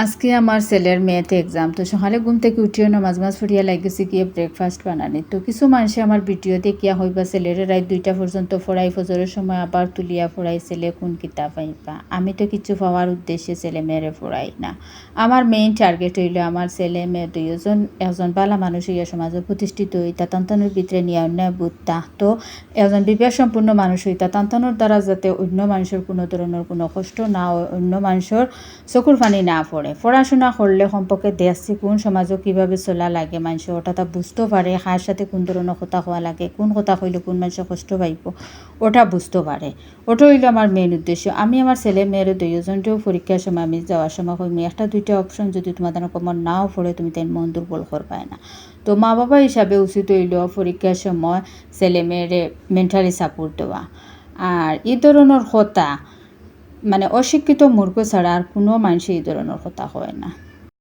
আজকে আমার ছেলের মেয়েতে এক্সাম, তো সকালে ঘুম থেকে উঠিও নামাজ পড়িয়া লাগেছে গিয়ে ব্রেকফাস্ট বানানি। তো কিছু মানুষে আমার ভিডিও দেখিয়া হইবা ছেলের রাত 2টা পর্যন্ত পড়াই, ফজরের সময় আবার তুলিয়া পড়াই, ছেলে কোন কিতাব পাইবা। আমি তো কিছু পাওয়ার উদ্দেশ্যে ছেলে মেয়েরে পড়াই না। আমার মেইন টার্গেট হইল আমার ছেলে মেয়ে দুইজন একজন বালা মানুষ হইয়া সমাজে প্রতিষ্ঠিত হইতা, তান্তানোর ভিতরে নিয়ে অন্যায় বুঝতা, তো একজন বিবেক সম্পূর্ণ মানুষ হইতা, তান্তানোর দ্বারা যাতে অন্য মানুষের কোনো ধরনের কোনো কষ্ট না হয়, অন্য মানুষের চকুর পানি না পড়ে। পড়াশোনা করলে সম্পর্কে দেখছি কোন সমাজও কীভাবে চলা লাগে, মানুষ ওটা তা বুঝতে পারে, কার সাথে কোন ধরনের কথা হওয়া লাগে, কোন কথা কইলে কোন মানুষের কষ্ট পাইব ওটা বুঝতে পারে। ওটা হইল আমার মেইন উদ্দেশ্য। আমি আমার ছেলে মেয়ের দুইজনকেও পরীক্ষার সময় আমি যাওয়ার সময় কইমি একটা দুইটা অপশন যদি তোমাদের কমন নাও পড়ে তুমি তাই মন দুর্বল করবাই না। তো মা বাবা হিসাবে উচিত হইল পরীক্ষার সময় ছেলে মেয়েরে মেন্টালি সাপোর্ট দেওয়া। আর এই ধরনের কথা মানে অশিক্ষিত মূর্খ ছাড়া আর কোনো মানুষ এই ধরনের কথা হয় না।